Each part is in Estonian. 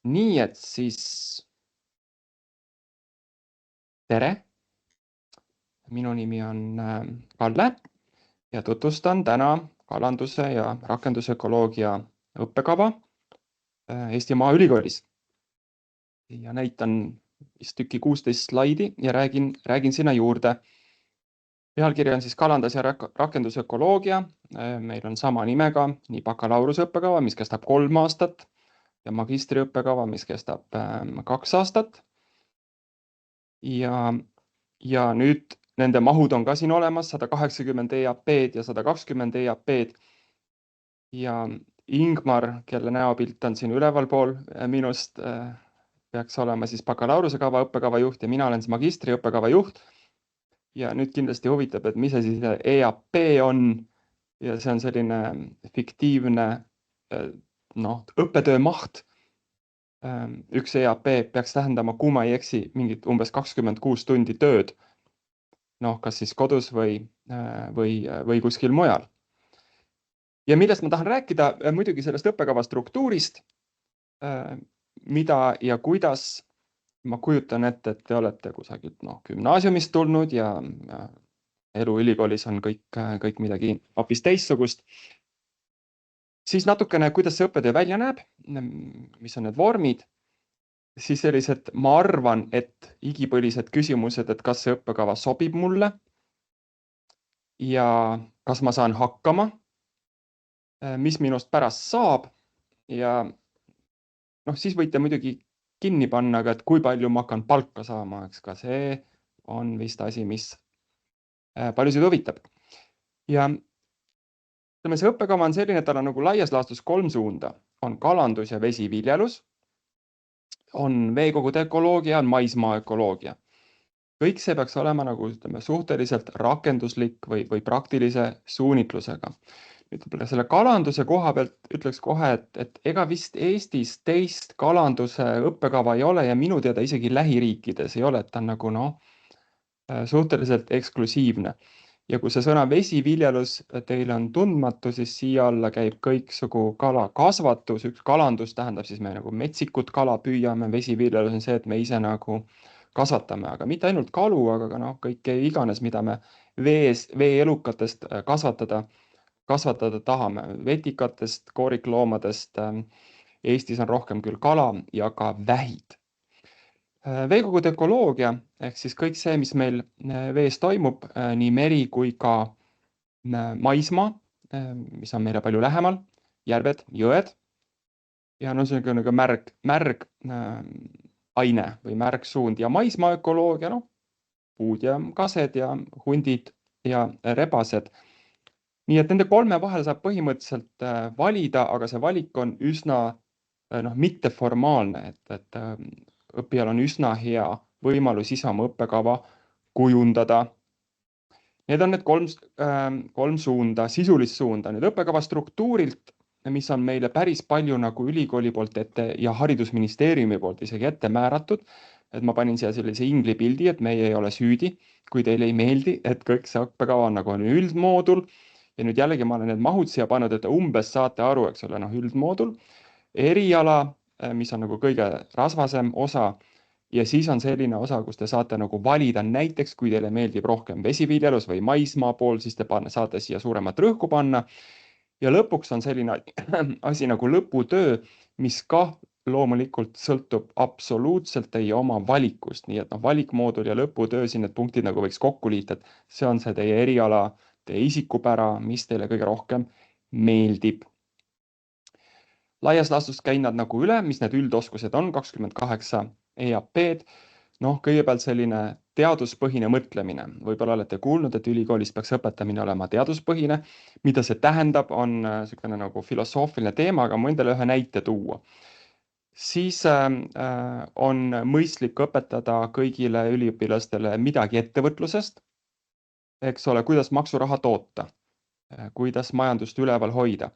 Nii et siis tere, minu nimi on Kalle ja tutvustan täna kalanduse ja rakendusökoloogia õppekava Eesti Maaülikoolis. Ja näitan vist tüki 16 slaidi ja räägin sinna juurde. Pealkiri on siis kalandus- ja rakendusökoloogia. Meil on sama nimega nii bakalaureuseõppekava, mis kestab 3 aastat ja magistriõppekava, mis kestab 2 aastat. Ja nüüd nende mahud on ka siin olemas, 180 EAP-d ja 120 EAP-d. Ja Ingmar, kelle näopilt on siin ülevalpool minust, peaks olema siis bakalaureuse õppekava juht ja mina olen siis magistri õppekava juht. Ja nüüd kindlasti huvitab, et mis see siis EAP on. Ja see on selline fiktiivne õppetöö maht. Üks EAP peaks tähendama, kui ma ei eksi, mingit umbes 26 tundi tööd. Kas siis kodus või kuskil mujal. Ja millest ma tahan rääkida, muidugi sellest õppekava struktuurist, mida ja kuidas ma kujutan ette, et te olete kusagilt gümnaasiumist tulnud ja elu ülikoolis on kõik midagi hoopis teistsugust. Siis natukene, kuidas see õppetöö välja näeb, mis on need vormid, siis sellised, ma arvan, et igipõlised küsimused, et kas see õppekava sobib mulle ja kas ma saan hakkama, mis minust pärast saab ja siis võite muidugi kinni panna, aga et kui palju ma hakkan palka saama, eks ka see on vist asi, mis paljusid huvitab. Ja see õppekava on selline, et tal on nagu laias laastus 3 suunda. On kalandus ja vesiviljelus, on veekogude ökoloogia, on maismaa ökoloogia. Kõik see peaks olema nagu suhteliselt rakenduslik või praktilise suunitlusega. Selle kalanduse koha pealt ütleks kohe, et ega vist Eestis teist kalanduse õppekava ei ole ja minu teada isegi lähiriikides ei ole, et ta on nagu suhteliselt eksklusiivne. Ja kui see sõna vesiviljelus teile on tundmatu, siis siia alla käib kõiksugu kalakasvatus. Üks kalandus tähendab siis me nagu metsikut kala püüame, vesiviljelus on see, et me ise nagu kasvatame, aga mitte ainult kalu, aga ka kõike iganes, mida me veeelukatest kasvatada tahame. Vetikatest, koorikloomadest, Eestis on rohkem küll kala ja ka vähid. Veekogude ökoloogia ehk siis kõik see, mis meil vees toimub, nii meri kui ka maismaa, mis on meile palju lähemal, järved, jõed. Ja see on nagu märg aine või märgsuund ja maismaa ökoloogia, puud ja kased ja hundid ja rebased. Nii et nende 3 vahel saab põhimõtteliselt valida, aga see valik on üsna mitteformaalne, et õppijal on üsna hea võimalus ise oma õppekava kujundada. Need on need 3 suunda, sisulist suunda. Nüüd õppekava struktuurilt, mis on meile päris palju nagu ülikooli poolt ette ja haridusministeeriumi poolt isegi ette määratud. Et ma panin siia sellise inglipildi, et meie ei ole süüdi, kui teile ei meeldi, et kõik see õppekava on nagu üldmoodul. Ja nüüd jällegi ma olen need mahud siia pannud, et umbes saate aru, eks ole, üldmoodul. Eriala, mis on nagu kõige rasvasem osa ja siis on selline osa, kus te saate nagu valida näiteks, kui teile meeldib rohkem vesiviljelus või maismaa pool, siis te saate siia suuremat rõhku panna. Ja lõpuks on selline asi nagu lõputöö, mis ka loomulikult sõltub absoluutselt teie oma valikust. Nii et valikmoodul ja lõputöö siin need punktid nagu võiks kokku liita, et see on see teie eriala, teie isikupära, mis teile kõige rohkem meeldib. Laias laastus käin nad nagu üle, mis need üldoskused on, 28 EAP-d. Kõigepealt selline teaduspõhine mõtlemine. Võib-olla olete kuulnud, et ülikoolis peaks õpetamine olema teaduspõhine. Mida see tähendab, on selline nagu filosoofiline teema, aga ma võin teile ühe näite tuua. Siis on mõistlik õpetada kõigile üliõpilastele midagi ettevõtlusest. Eks ole, kuidas maksuraha toota, kuidas majandust üleval hoida.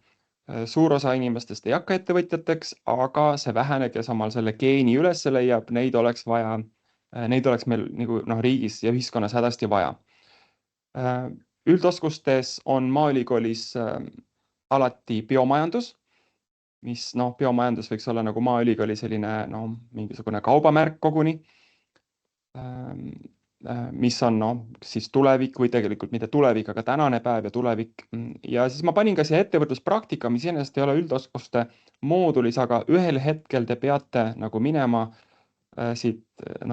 Suur osa inimestest ei hakka ettevõtjateks, aga see vähene, kes omal selle geeni üles leiab, neid oleks meil nagu riigis ja ühiskonnas hädasti vaja. Üldoskustes on Maaülikoolis alati biomajandus. mis biomajandus võiks olla nagu Maaülikooli selline mingisugune kaubamärk koguni, mis on siis tulevik või tegelikult mitte tulevik, aga tänane päev ja tulevik. Ja siis ma panin ka siia ettevõtluspraktika, mis iseenesest ei ole üldoskuste moodulis, aga ühel hetkel te peate nagu minema siit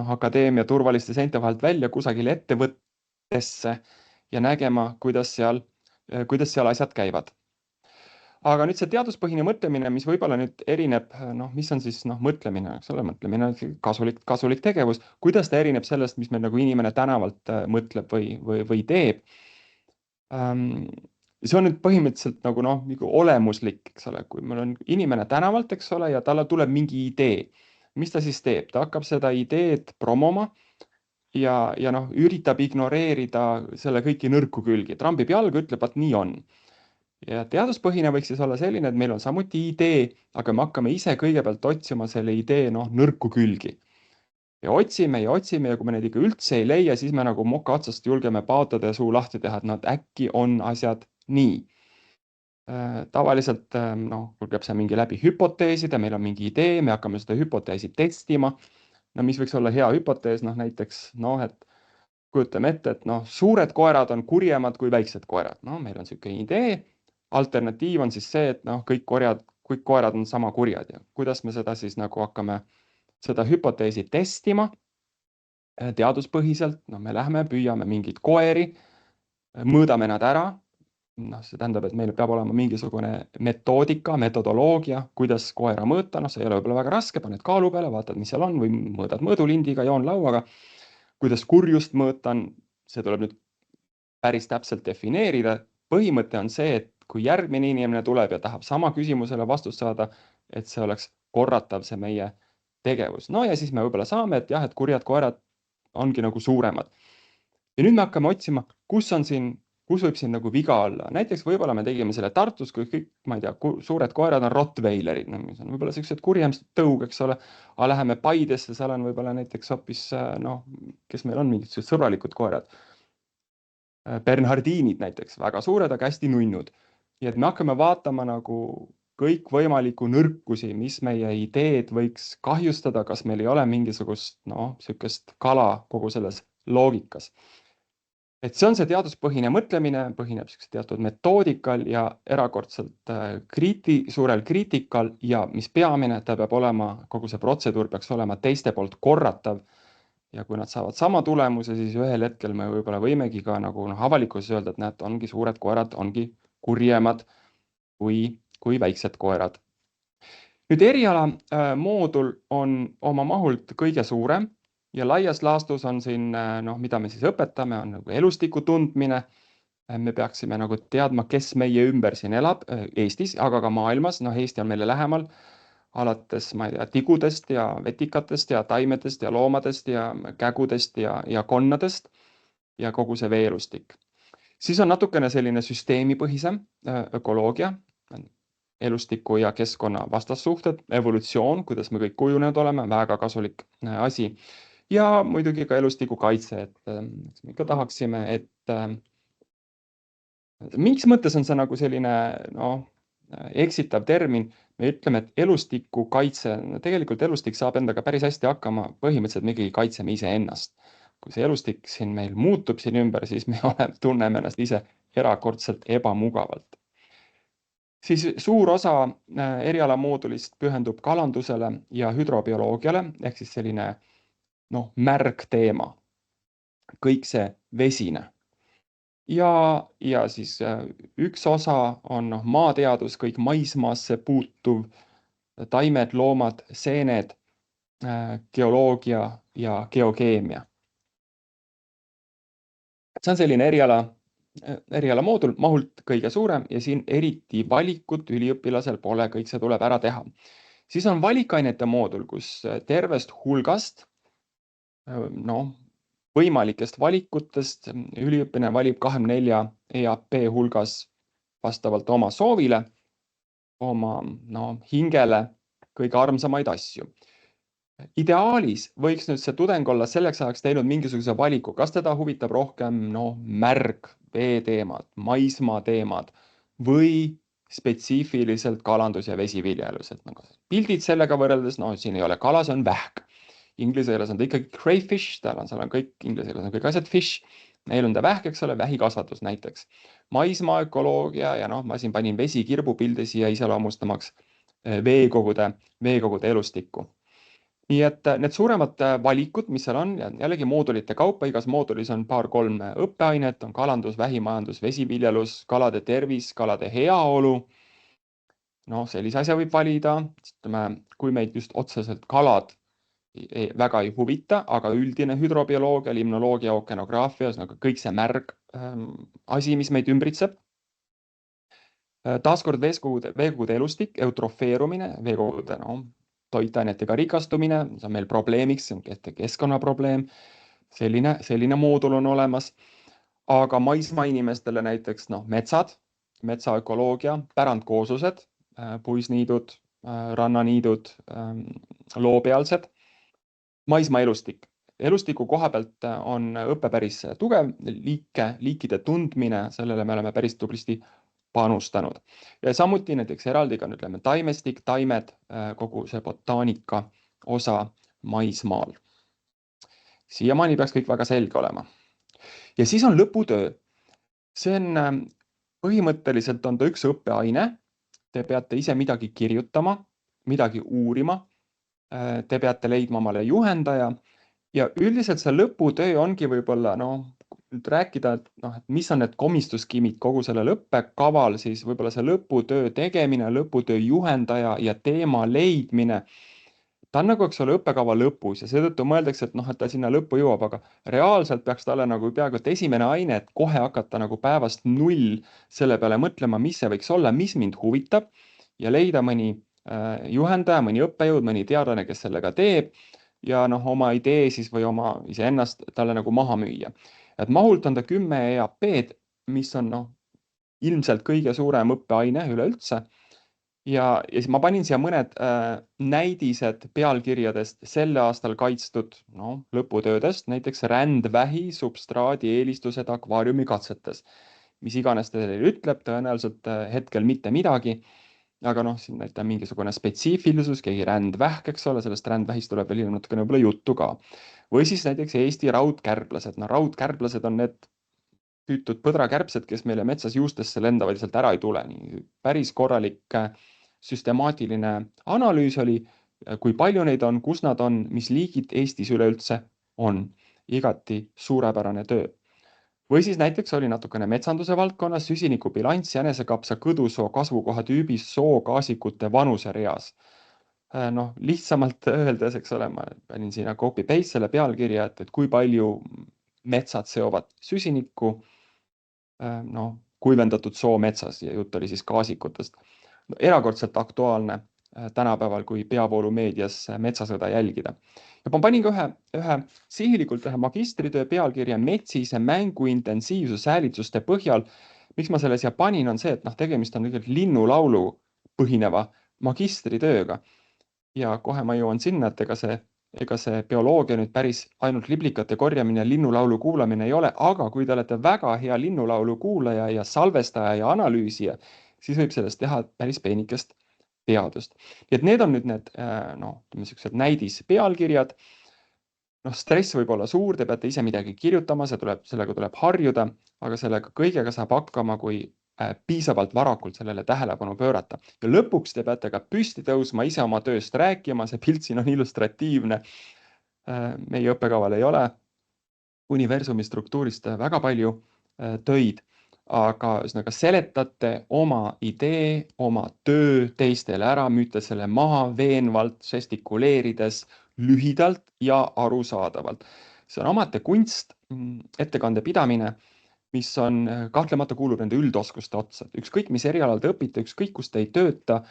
akadeemia turvaliste seinte vahelt välja kusagile ettevõttesse ja nägema, kuidas seal asjad käivad. Aga nüüd see teaduspõhine mõtlemine, mis võib-olla nüüd erineb, mis on siis mõtlemine, eks ole, mõtlemine on kasulik tegevus, kuidas ta erineb sellest, mis meil nagu inimene tänavalt mõtleb või teeb. See on nüüd põhimõtteliselt nagu olemuslik, eks ole, kui meil on inimene tänavalt, eks ole, ja talle tuleb mingi idee. Mis ta siis teeb? Ta hakkab seda ideed promoma ja üritab ignoreerida selle kõiki nõrku külgi. Trambib jalga, ütleb, et nii on. Ja teaduspõhine võiks siis olla selline, et meil on samuti idee, aga me hakkame ise kõigepealt otsima selle idee nõrku külgi. Ja otsime ja kui me neid ikka üldse ei leia, siis me nagu moka otsast julgeme paotada ja suu lahti teha, et äkki on asjad nii. Tavaliselt kulgeb see mingi läbi hüpoteeside, meil on mingi idee, me hakkame seda hüpoteesi testima. Mis võiks olla hea hüpotees, näiteks, et kujutame ette, et suured koerad on kurjemad kui väiksed koerad. Meil on selline idee. Alternatiiv on siis see, et kõik koerad on sama kurjad ja kuidas me seda siis nagu hakkame seda hüpoteesi testima teaduspõhiselt. Me lähme, püüame mingeid koeri, mõõdame nad ära. See tähendab, et meil peab olema mingisugune metoodika, metodoloogia, kuidas koera mõõta. See ei ole võib-olla väga raske, paned kaalu peale, vaatad, mis seal on või mõõdad mõõdulindiga, joonlauaga. Kuidas kurjust mõõta, see tuleb nüüd päris täpselt defineerida. Põhimõte on see, et kui järgmine inimene tuleb ja tahab sama küsimusele vastust saada, et see oleks korratav see meie tegevus. Ja siis me võib-olla saame, et jah, et kurjad koerad ongi nagu suuremad. Ja nüüd me hakkame otsima, kus võib siin nagu viga olla. Näiteks võib-olla me tegime selle Tartus, kui kõik, ma ei tea, suured koerad on rottweilerid, mis on võib-olla sellised kurjemad tõug, eks ole. Aga läheme Paidesse, seal on võib-olla näiteks hoopis, kes meil on mingid sõbralikud koerad. Bernhardinid näiteks, väga suured, aga hästi nunnud. Ja et me hakkame vaatama nagu kõikvõimalikku nõrkusi, mis meie ideed võiks kahjustada, kas meil ei ole mingisugust sihukest kala kogu selles loogikas. Et see on see teaduspõhine mõtlemine, põhineb teatud metoodikal ja erakordselt suurel kriitikal ja mis peamine, ta peab olema, kogu see protseduur peaks olema teiste poolt korratav. Ja kui nad saavad sama tulemuse, siis ühel hetkel me võib-olla võimegi ka nagu avalikkuses öelda, et näed, ongi suured koerad, ongi kurjemad kui väiksed koerad. Nüüd eriala moodul on oma mahult kõige suurem ja laias laastus on siin, mida me siis õpetame, on nagu elustiku tundmine. Me peaksime nagu teadma, kes meie ümber siin elab Eestis, aga ka maailmas. Eesti on meile lähemal. Alates, ma ei tea, tigudest ja vetikatest ja taimedest ja loomadest ja kägudest ja konnadest ja kogu see veelustik. Siis on natukene selline süsteemipõhisem ökoloogia, elustiku ja keskkonna vastassuhted, evolutsioon, kuidas me kõik kujunenud oleme, väga kasulik asi. Ja muidugi ka elustiku kaitse, et me ikka tahaksime, et mingis mõttes on see nagu selline eksitav termin. Me ütleme, et elustiku kaitse, tegelikult elustik saab endaga päris hästi hakkama, põhimõtteliselt me ikkagi kaitseme iseennast. Kui see elustik siin meil muutub siin ümber, siis me tunneme ennast ise erakordselt ebamugavalt. Siis suur osa eriala moodulist pühendub kalandusele ja hüdrobioloogiale, ehk siis selline märg teema. Kõik see vesine. Ja siis üks osa on maateadus, kõik maismaasse puutuv, taimed, loomad, seened, geoloogia ja geokeemia. See on selline eriala moodul, mahult kõige suurem ja siin eriti valikut üliõpilasel pole, kõik see tuleb ära teha. Siis on valikainete moodul, kus tervest hulgast, võimalikest valikutest üliõpilane valib 24 EAP hulgas vastavalt oma soovile, oma hingele kõige armsamaid asju. Ideaalis võiks nüüd see tudeng olla selleks ajaks teinud mingisuguse valiku, kas teda huvitab rohkem märg, veeteemad, maismaa teemad või spetsiifiliselt kalandus- ja vesiviljelus, et nagu pildid sellega võrreldes, no siin ei ole kala, see on vähk. Inglise keeles on ta ikkagi crayfish, seal on kõik, inglise keeles on kõik asjad fish. Meil on ta vähk, eks ole, vähikasvatus näiteks. Maismaa ökoloogia ja noh, ma siin panin vesikirbu pildi siia iseloomustamaks veekogude elustikku. Nii et need suuremad valikud, mis seal on, jällegi moodulite kaupa, igas moodulis on 2-3 õppeainet, on kalandus, vähimajandus, vesiviljelus, kalade tervis, kalade heaolu. Noh, sellise asja võib valida, kui meid just otseselt kalad väga ei huvita, aga üldine hüdrobioloogia, limnoloogia, ookeanograafia, nagu kõik see märg asi, mis meid ümbritseb. Taaskord veekogude elustik, eutrofeerumine, veekogude toitainetega rikastumine, see on meil probleemiks, see on keskkonnaprobleem, selline moodul on olemas. Aga maismaa inimestele näiteks metsad, metsaökoloogia, pärandkooslused, puisniidud, rannaniidud, loopealsed, maismaa elustik. Elustiku koha pealt on õpe päris tugev, liikide tundmine, sellele me oleme päris tublisti panustanud. Ja samuti näiteks eraldi ka taimestik, taimed, kogu see botaanika osa maismaal. Siiamaani peaks kõik väga selge olema. Ja siis on lõputöö. See on põhimõtteliselt on ta üks õppeaine. Te peate ise midagi kirjutama, midagi uurima. Te peate leidma omale juhendaja ja üldiselt see lõputöö ongi võib-olla nüüd rääkida, et mis on need komistuskimid kogu sellel õppekaval, siis võib-olla see lõputöö tegemine, lõputöö juhendaja ja teema leidmine. Ta on nagu, eks ole, õppekava lõpus ja seetõttu mõeldakse, et ta sinna lõppu jõuab, aga reaalselt peaks talle nagu peaaegu et esimene aine, et kohe hakata nagu päevast 0 selle peale mõtlema, mis see võiks olla, mis mind huvitab ja leida mõni juhendaja, mõni õppejõud, mõni teadlane, kes sellega teeb ja oma idee siis või oma iseennast talle nagu maha müüa. Et mahult on ta 10 EAP-d, mis on ilmselt kõige suurem õppeaine üleüldse. Ja siis ma panin siia mõned näidised pealkirjadest selle aastal kaitstud lõputöödest, näiteks rändvähi substraadi eelistused akvaariumikatsetes. Mis iganes ta teile ütleb, tõenäoliselt hetkel mitte midagi. Aga siin näitab mingisugune spetsiifilisus, keegi rändvähk, eks ole, sellest rändvähist tuleb veel natukene võib-olla juttu ka. Või siis näiteks Eesti raudkärblased. Raudkärblased on need tüütud põdrakärbsed, kes meile metsas juustesse lendavad, lihtsalt ära ei tule. Nii päris korralik süstemaatiline analüüs oli, kui palju neid on, kus nad on, mis liigid Eestis üleüldse on. Igati suurepärane töö. Või siis näiteks oli natukene metsanduse valdkonnas süsinikubilanss jänesekapsa kõdusoo kasvukoha tüübis sookaasikute vanusereas. Lihtsamalt öeldes, eks ole, ma panin siin copy-paste selle pealkirja, et kui palju metsad seovad süsinikku kuivendatud soometsas ja jutt oli siis kaasikutest. Erakordselt aktuaalne tänapäeval, kui peavoolumeedias metsasõda jälgida. Ja ma panin ka sihilikult ühe magistritöö pealkirja metsise mänguintensiivsus häälitsuste põhjal. Miks ma selle siia panin, on see, et tegemist on linnulaulu põhineva magistritööga. Ja kohe ma jõuan sinna, et ega see bioloogia nüüd päris ainult liblikate korjamine ja linnulaulu kuulamine ei ole, aga kui te olete väga hea linnulaulu kuulaja ja salvestaja ja analüüsija, siis võib sellest teha päris peenikest teadust. Et need on nüüd need näidispealkirjad. Stress võib olla suur, te peate ise midagi kirjutama, sellega tuleb harjuda, aga sellega kõigega saab hakkama, kui piisavalt varakult sellele tähelepanu pöörata. Ja lõpuks te peate ka püsti tõusma, ise oma tööst rääkima, see pilt siin on illustratiivne. Meie õppekaval ei ole universumi struktuurist väga palju töid, aga seletate oma idee, oma töö teistele ära, müüte selle maha veenvalt, žestikuleerides, lühidalt ja arusaadavalt. See on omate kunst, ettekande pidamine, mis on kahtlemata kuulub nende üldoskuste otsa. Ükskõik, mis erialal te õpite, ükskõik, kus te ei tööta,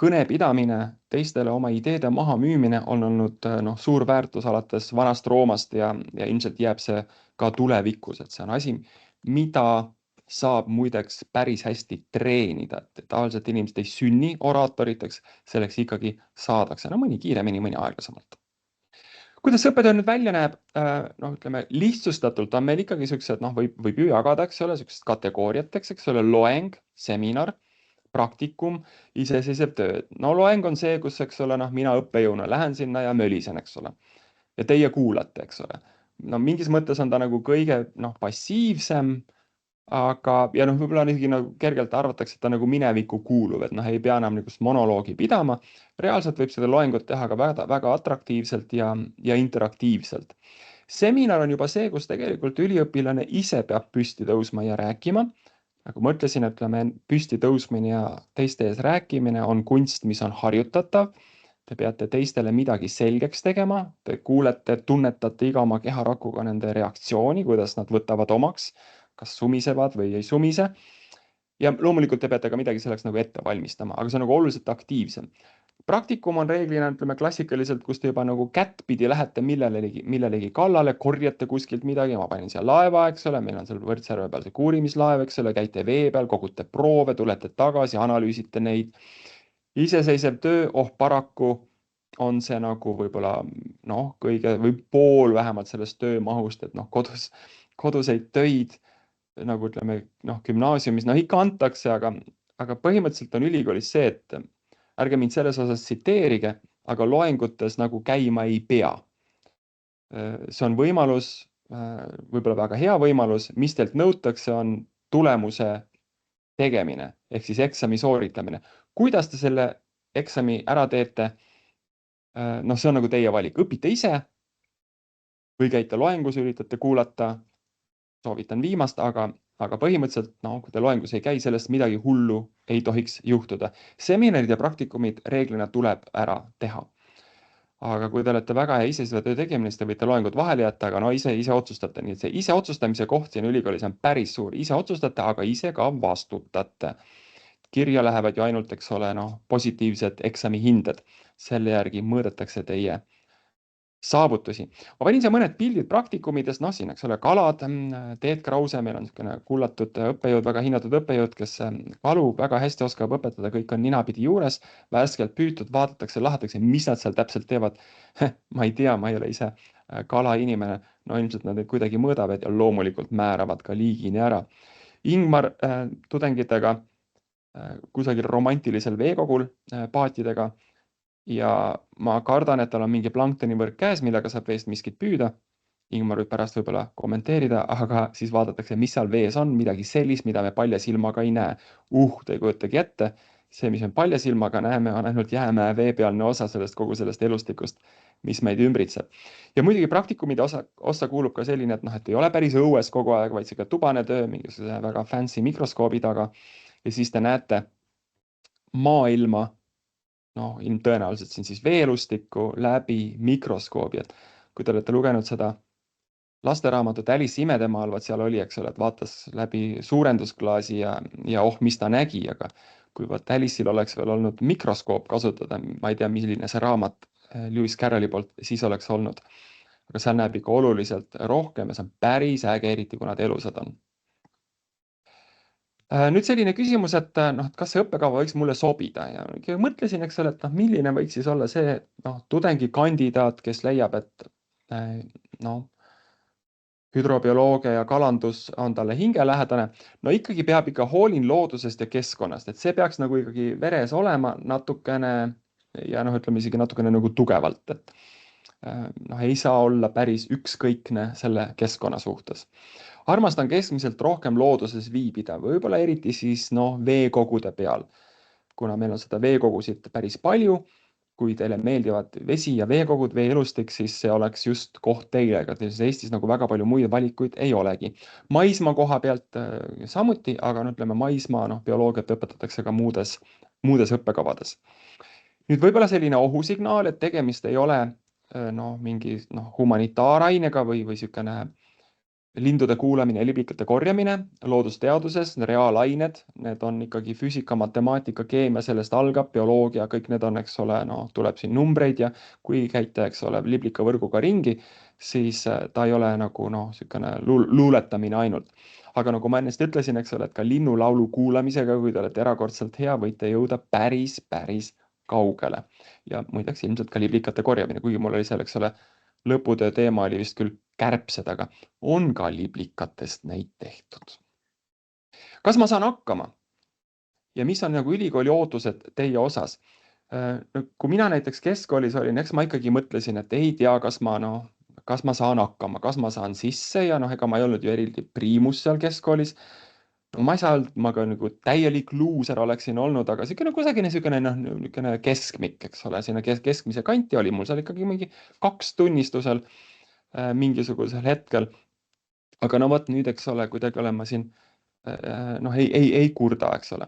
kõne pidamine, teistele oma ideede maha müümine on olnud suur väärtus alates vanast Roomast ja ilmselt jääb see ka tulevikus, et see on asi, mida saab muideks päris hästi treenida, et tavaliselt inimesed ei sünni oraatoriteks, selleks ikkagi saadakse, mõni kiiremini, mõni aeglasemalt. Kuidas õppetöö nüüd välja näeb? Ütleme, lihtsustatult on meil ikkagi sellised, võib ju jagada, eks ole, sellised kategooriateks, eks ole, loeng, seminar, praktikum, iseseisev töö. No loeng on see, kus, eks ole, noh, mina õppejõuna lähen sinna ja mölisen, eks ole. Ja teie kuulate, eks ole. No mingis mõttes on ta nagu kõige, noh, passiivsem, aga, ja noh, võib-olla on isegi nagu kergelt arvatakse, et ta nagu minevikku kuuluv, et noh, ei pea enam niisugust monoloogi pidama. Reaalselt võib seda loengut teha ka väga, väga atraktiivselt ja interaktiivselt. Seminar on juba see, kus tegelikult üliõpilane ise peab püsti tõusma ja rääkima. Nagu ma ütlesin, ütleme, püsti tõusmine ja teiste ees rääkimine on kunst, mis on harjutatav. Te peate teistele midagi selgeks tegema, te kuulete, tunnetate iga oma keharakuga nende reaktsiooni, kuidas nad võtavad omaks, kas sumisevad või ei sumise. Ja loomulikult te peate ka midagi selleks nagu ette valmistama, aga see on nagu oluliselt aktiivsem. Praktikum on reeglina, ütleme klassikaliselt, kus te juba nagu kättpidi lähete millelegi kallale, korjate kuskilt midagi, ma panin siia laeva, eks ole, meil on seal Võrtsjärve peal see kuurimislaev, eks ole, käite vee peal, kogute proove, tulete tagasi, analüüsite neid. Iseseisev töö, paraku on see nagu võib-olla noh, kõige või pool vähemalt sellest töömahust, et noh, koduseid töid nagu ütleme, noh, gümnaasiumis, noh ikka antakse, aga põhimõtteliselt on ülikoolis see, et ärge mind selles osas tsiteerige, aga loengutes nagu käima ei pea. See on võimalus, võib-olla väga hea võimalus, mis teilt nõutakse, on tulemuse tegemine ehk siis eksami sooritamine. Kuidas te selle eksami ära teete? Noh, see on nagu teie valik, õpite ise või käite loengus, üritate kuulata. Soovitan viimast, aga põhimõtteliselt, no, kui te loengus ei käi, sellest midagi hullu ei tohiks juhtuda. Seminarid ja praktikumid reeglina tuleb ära teha. Aga kui te olete väga hea iseseisva töö tegemine, siis te võite loengud vahele jätta, aga no ise otsustate. Nii et see ise otsustamise koht siin ülikoolis on päris suur. Ise otsustate, aga ise ka vastutate. Kirja lähevad ju ainult, eks ole, noh, positiivsed eksamihinded. Selle järgi mõõdetakse teie saavutusi. Ma panin siia mõned pildid praktikumidest, noh, siin, eks ole, kalad, Teet Krause, meil on niisugune kullatud õppejõud, väga hinnatud õppejõud, kes kalu väga hästi oskab õpetada, kõik on ninapidi juures, värskelt püütud, vaadatakse, lahatakse, mis nad seal täpselt teevad. Ma ei tea, ma ei ole ise kalainimene, no ilmselt nad neid kuidagi mõõdavad ja loomulikult määravad ka liigini ära. Ingmar tudengitega kusagil romantilisel veekogul paatidega. Ja ma kardan, et tal on mingi planktonivõrk käes, millega saab veest miskit püüda. Ingmar võib pärast võib-olla kommenteerida, aga siis vaadatakse, mis seal vees on, midagi sellist, mida me palja silmaga ei näe. Te ei kujutagi ette. See, mis me palja silmaga näeme, on ainult jäämäe veepealne osa kogu sellest elustikust, mis meid ümbritseb. Ja muidugi praktikumide osa kuulub ka selline, et noh, et ei ole päris õues kogu aeg, vaid siuke tubane töö, mingisuguse väga fancy mikroskoobi taga. Ja siis te näete maailma, noh, ilmtõenäoliselt siin siis veelustikku läbi mikroskoobi, et kui te olete lugenud seda lasteraamatut Alice imedemaal, vaat seal oli, eks ole, et vaatas läbi suurendusklaasi ja mis ta nägi, aga kui vaat Alice'il oleks veel olnud mikroskoop kasutada, ma ei tea, milline see raamat Lewis Carrolli poolt siis oleks olnud, aga seal näeb ikka oluliselt rohkem ja see on päris äge, eriti kui nad elusad on. Nüüd selline küsimus, et noh, et kas see õppekava võiks mulle sobida ja mõtlesin, eks ole, et noh, milline võiks siis olla see noh, tudengikandidaat, kes leiab, et noh, hüdrobioloogia ja kalandus on talle hingelähedane. No ikkagi peab ikka hoolin loodusest ja keskkonnast, et see peaks nagu ikkagi veres olema natukene ja noh, ütleme isegi natukene nagu tugevalt, et noh, ei saa olla päris ükskõikne selle keskkonna suhtes. Armastan keskmiselt rohkem looduses viibida, võib-olla eriti siis noh, veekogude peal, kuna meil on seda veekogusid päris palju. Kui teile meeldivad vesi ja veekogud, veeelustik, siis see oleks just koht teile, ega teil Eestis nagu väga palju muid valikuid ei olegi. Maismaa koha pealt samuti, aga no ütleme maismaa, noh, bioloogiat õpetatakse ka muudes õppekavades. Nüüd võib-olla selline ohusignaal, et tegemist ei ole noh, mingi humanitaarainega või niisugune lindude kuulamine ja liblikate korjamine loodusteaduses, reaalained, need on ikkagi füüsika, matemaatika, keemia, sellest algab, bioloogia, kõik need on, eks ole, no tuleb siin numbreid ja kui käite, eks ole, liblikavõrguga ringi, siis ta ei ole nagu noh, niisugune luuletamine ainult. Aga nagu ma ennast ütlesin, eks ole, et ka linnulaulu kuulamisega, kui te olete erakordselt hea, võite jõuda päris kaugele. Ja muideks ilmselt ka liblikate korjamine, kuigi mul oli seal, eks ole, lõputöö teema oli vist küll kärbsed, aga on ka liblikatest neid tehtud. Kas ma saan hakkama? ja mis on nagu ülikooli ootused teie osas? No, kui mina näiteks keskkoolis olin, eks ma ikkagi mõtlesin, et ei tea, kas ma saan hakkama, kas ma saan sisse ja ega ma ei olnud ju eriti priimus seal keskkoolis. No ma ei saa öelda, et ma ka nagu täielik luuser oleksin olnud, aga niisugune keskmik, eks ole, sinna keskmise kanti oli mul seal ikkagi mingi 2 tunnistusel mingisugusel hetkel. Aga no vot nüüd, eks ole, kuidagi olen ma siin ei kurda, eks ole.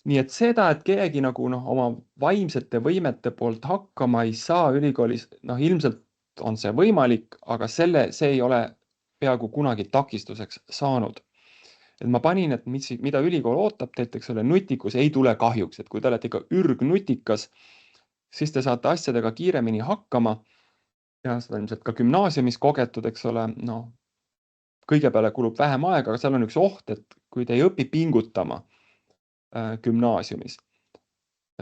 Nii et seda, et keegi nagu oma vaimsete võimete poolt hakkama ei saa ülikoolis, ilmselt on see võimalik, aga see ei ole peaaegu kunagi takistuseks saanud. Et ma panin, et mida ülikool ootab teilt, eks ole, nutikus ei tule kahjuks, et kui te olete ikka ürgnutikas, siis te saate asjadega kiiremini hakkama ja seda ilmselt ka gümnaasiumis kogetud, eks ole, kõige peale kulub vähem aega, aga seal on üks oht, et kui te ei õpi pingutama gümnaasiumis,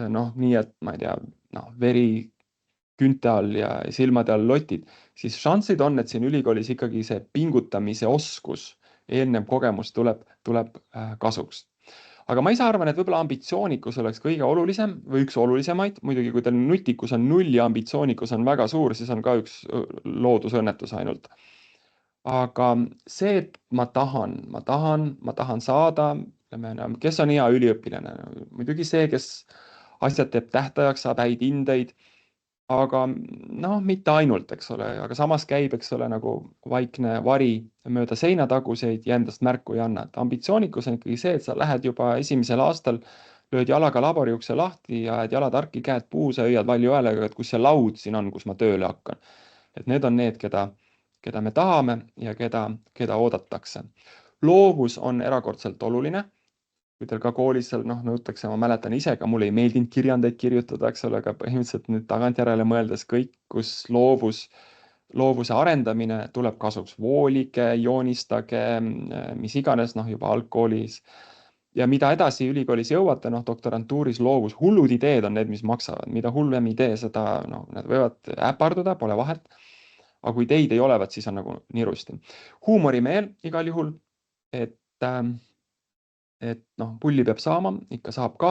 nii et ma ei tea, veri künte all ja silmade all lotid, siis šansid on, et siin ülikoolis ikkagi see pingutamise oskus, eelnev kogemus tuleb kasuks. Aga ma ise arvan, et võib-olla ambitsioonikus oleks kõige olulisem või üks olulisemaid. Muidugi, kui teil nutikus on 0 ja ambitsioonikus on väga suur, siis on ka üks loodusõnnetus ainult. Aga see, et ma tahan saada, kes on hea üliõpilane? Muidugi see, kes asjad teeb tähtajaks, saab häid hindeid, aga mitte ainult, eks ole, aga samas käib, eks ole, nagu vaikne vari mööda seinataguseid ja endast märku ei anna. Et ambitsioonikus on ikkagi see, et sa lähed juba esimesel aastal, lööd jalaga laboriukse lahti ja ajad jalad harki, käed puusa, hüüad valju häälega, et kus see laud siin on, kus ma tööle hakkan. Et need on need, keda me tahame ja keda oodatakse. Loovus on erakordselt oluline. Kui teil ka koolis seal nõutakse, ma mäletan ise ka, mulle ei meeldinud kirjandeid kirjutada, eks ole, aga põhimõtteliselt nüüd tagantjärele mõeldes kõik, kus loovuse arendamine tuleb kasuks. Voolige, joonistage, mis iganes, juba algkoolis. Ja mida edasi ülikoolis jõuate, doktorantuuris loovus, hullud ideed on need, mis maksavad. Mida hullem idee, seda need võivad äparduda, pole vahet. Aga kui ideid ei olevat, siis on nagu nirusti. Huumorimeel igal juhul, et pulli peab saama, ikka saab ka,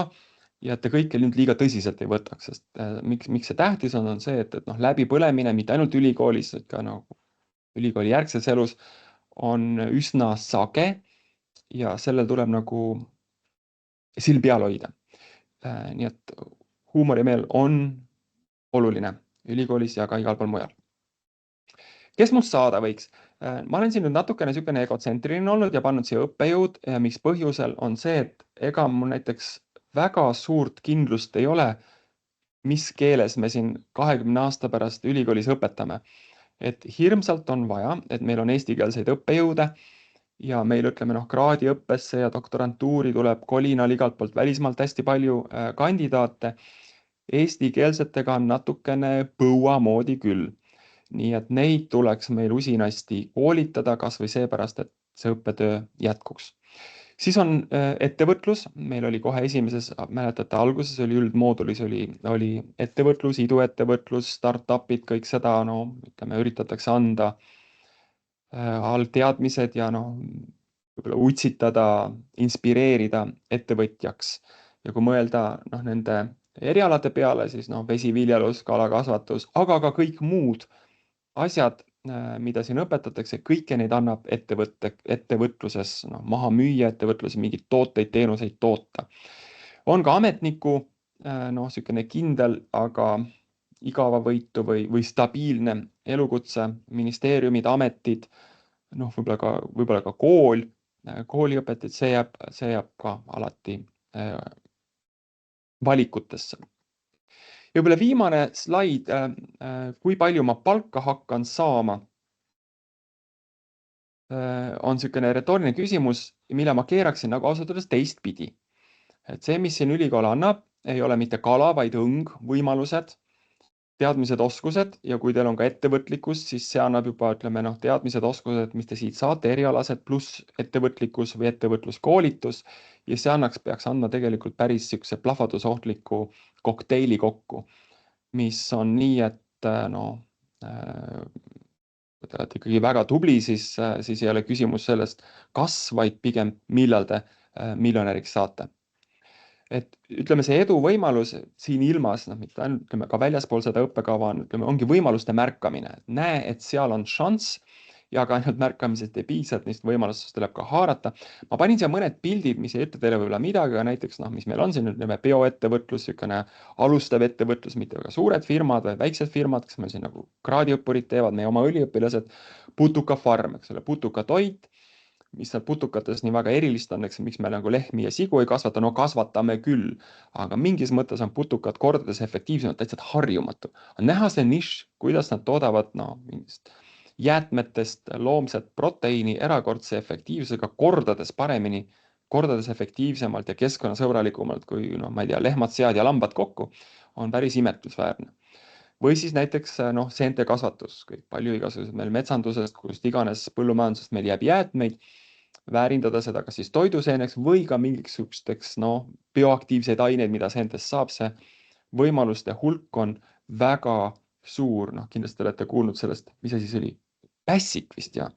ja et te kõike nüüd liiga tõsiselt ei võtaks, sest miks see tähtis on see, et läbipõlemine mitte ainult ülikoolis, et ka ülikooli järgses elus on üsna sage ja sellel tuleb nagu silm peal hoida. Nii et huumorimeel on oluline ülikoolis ja ka igal pool mujal. Kes must saada võiks? Ma olen siin nüüd natukene niisugune egotsentriline olnud ja pannud siia õppejõud, mis põhjusel on see, et ega mul näiteks väga suurt kindlust ei ole, mis keeles me siin 20 aasta pärast ülikoolis õpetame. Et hirmsalt on vaja, et meil on eestikeelseid õppejõude ja meil kraadiõppesse ja doktorantuuri tuleb kolinal igalt poolt välismaalt hästi palju kandidaate. Eestikeelsetega on natukene põua moodi küll. Nii et neid tuleks meil usinasti koolitada, kas või seepärast, et see õppetöö jätkuks. Siis on ettevõtlus, meil oli kohe esimeses, mäletate, alguses oli üldmoodulis oli ettevõtlus, iduettevõtlus, startupid, kõik seda, üritatakse anda algteadmised ja võib-olla utsitada, inspireerida ettevõtjaks. Ja kui mõelda nende erialade peale, siis vesiviljelus, kalakasvatus, aga ka kõik muud asjad, mida siin õpetatakse, kõike neid annab ettevõtluses maha müüa, ettevõtluses mingeid tooteid, teenuseid toota. On ka ametniku, niisugune kindel, aga igavavõitu või stabiilne elukutse, ministeeriumid, ametid, võib-olla ka kooliõpetajad, see jääb ka alati valikutesse. Ja võib-olla viimane slaid, kui palju ma palka hakkan saama, on niisugune retooriline küsimus, mille ma keeraksin nagu ausalt öeldes teistpidi. Et see, mis siin ülikool annab, ei ole mitte kala, vaid õng, võimalused, teadmised, oskused ja kui teil on ka ettevõtlikkus, siis see annab juba, teadmised, oskused, mis te siit saate, erialased pluss ettevõtlikkus või ettevõtluskoolitus ja see peaks andma tegelikult päris niisuguse plahvatusohtliku kokteili kokku, mis on nii, et kui te olete ikkagi väga tubli, siis ei ole küsimus sellest, kas, vaid pigem millal te miljonäriks saate. et ütleme, see edu võimalus siin ilmas, noh, mitte ainult, ütleme, ka väljaspool seda õppekava on, ütleme, ongi võimaluste märkamine. Näe, et seal on šanss ja ka ainult märkamisest ei piisa, et neist võimalustest tuleb ka haarata. Ma panin siia mõned pildid, mis ei ütle teile võib-olla midagi, aga näiteks, noh, mis meil on siin, ütleme, bioettevõtlus, niisugune alustav ettevõtlus, mitte väga suured firmad, vaid väiksed firmad, kes meil siin nagu kraadiõppurid teevad, meie oma õliõpilased, putukafarm, eks ole, putukatoit, mis seal putukates nii väga erilist on, eks, miks me nagu lehmi ja sigu ei kasvata, no kasvatame küll, aga mingis mõttes on putukad kordades efektiivsemad, lihtsalt harjumatu. on näha see nišš, kuidas nad toodavad, no, mingist jäätmetest loomset proteiini erakordse efektiivsusega kordades paremini, kordades efektiivsemalt ja keskkonnasõbralikumalt kui, noh, ma ei tea, lehmad, sead ja lambad kokku, on päris imetlusväärne. Või siis näiteks, noh, seente kasvatus, kõik palju igasugused meil metsandusest, kust iganes põllumajandusest meil jääb jäätmeid, väärindada seda kas siis toiduseeneks või ka mingisugusteks, noh, bioaktiivseid aineid, mida seentest saab, see võimaluste hulk on väga suur, noh, kindlasti olete kuulnud sellest, mis asi see oli, pässik vist ja,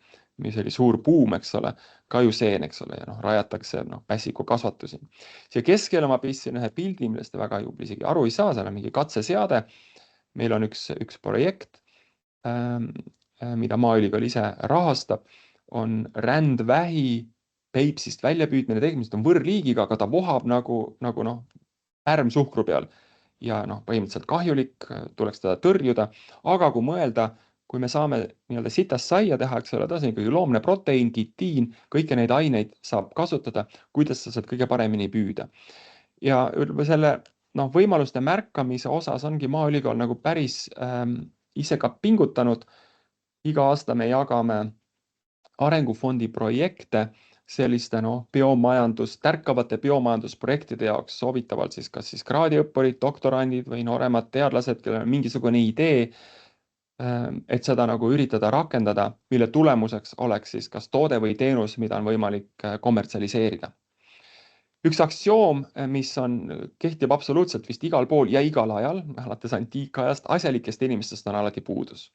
mis oli suur buum, eks ole, ka ju seen, eks ole, ja noh, rajatakse, noh, pässiku kasvatusi. siia keskele ma pistsin ühe pildi, millest te väga juba isegi aru ei saa, seal on mingi katseseade. meil on üks projekt, mida Maaülikool ise rahastab, on rändvähi Peipsist väljapüüdmine, tegemist on võõrliigiga, aga ta vohab nagu noh, pärm suhkru peal ja noh, põhimõtteliselt kahjulik, tuleks teda tõrjuda, aga kui mõelda, kui me saame nii-öelda sitast saia teha, eks ole, ta on ikkagi loomne proteiin, kitiin, kõiki neid aineid saab kasutada, kuidas sa saad kõige paremini püüda. ja selle noh, võimaluste märkamise osas ongi Maaülikool nagu päris ise ka pingutanud. iga aasta me jagame arengufondi projekte selliste noh, tärkavate biomajandusprojektide jaoks, soovitavalt siis kas siis kraadiõppurid, doktorandid või nooremad teadlased, kellel on mingisugune idee, et seda nagu üritada rakendada, mille tulemuseks oleks siis kas toode või teenus, mida on võimalik kommertsialiseerida. Üks aktsioom, mis kehtib absoluutselt vist igal pool ja igal ajal, alates antiikajast, asjalikest inimestest on alati puudus.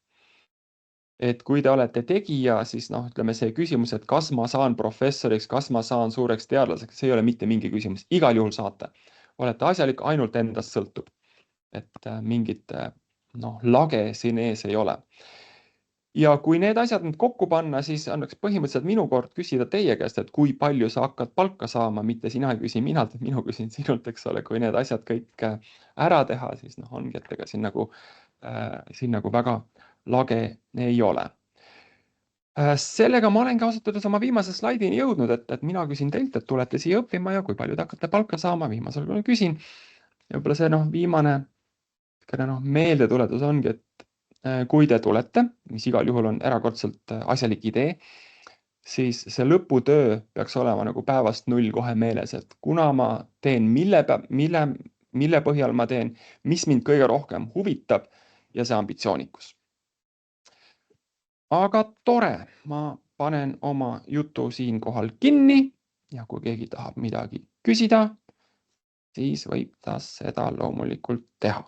Et kui te olete tegija, siis noh, ütleme see küsimus, et kas ma saan professoriks, kas ma saan suureks teadlaseks, see ei ole mitte mingi küsimus, igal juhul saate. olete asjalik, ainult endast sõltub. et mingit noh, lage siin ees ei ole. ja kui need asjad nüüd kokku panna, siis oleks põhimõtteliselt minu kord küsida teie käest, et kui palju sa hakkad palka saama, mitte sina ei küsi minult, et minu küsin sinult, eks ole, kui need asjad kõik ära teha, siis noh, ongi, et ega siin nagu väga lage ei ole. Sellega ma olengi ausalt öeldes oma viimase slaidini jõudnud, et mina küsin teilt, et tulete siia õppima ja kui palju te hakkate palka saama, viimasel korral küsin. ja võib-olla see noh, viimane meeldetuletus ongi, et kui te tulete, mis igal juhul on erakordselt asjalik idee, siis see lõputöö peaks olema nagu päevast 0 kohe meeles, et kuna ma teen, mille põhjal ma teen, mis mind kõige rohkem huvitab ja see ambitsioonikus. aga tore, ma panen oma jutu siinkohal kinni ja kui keegi tahab midagi küsida, siis võib ta seda loomulikult teha.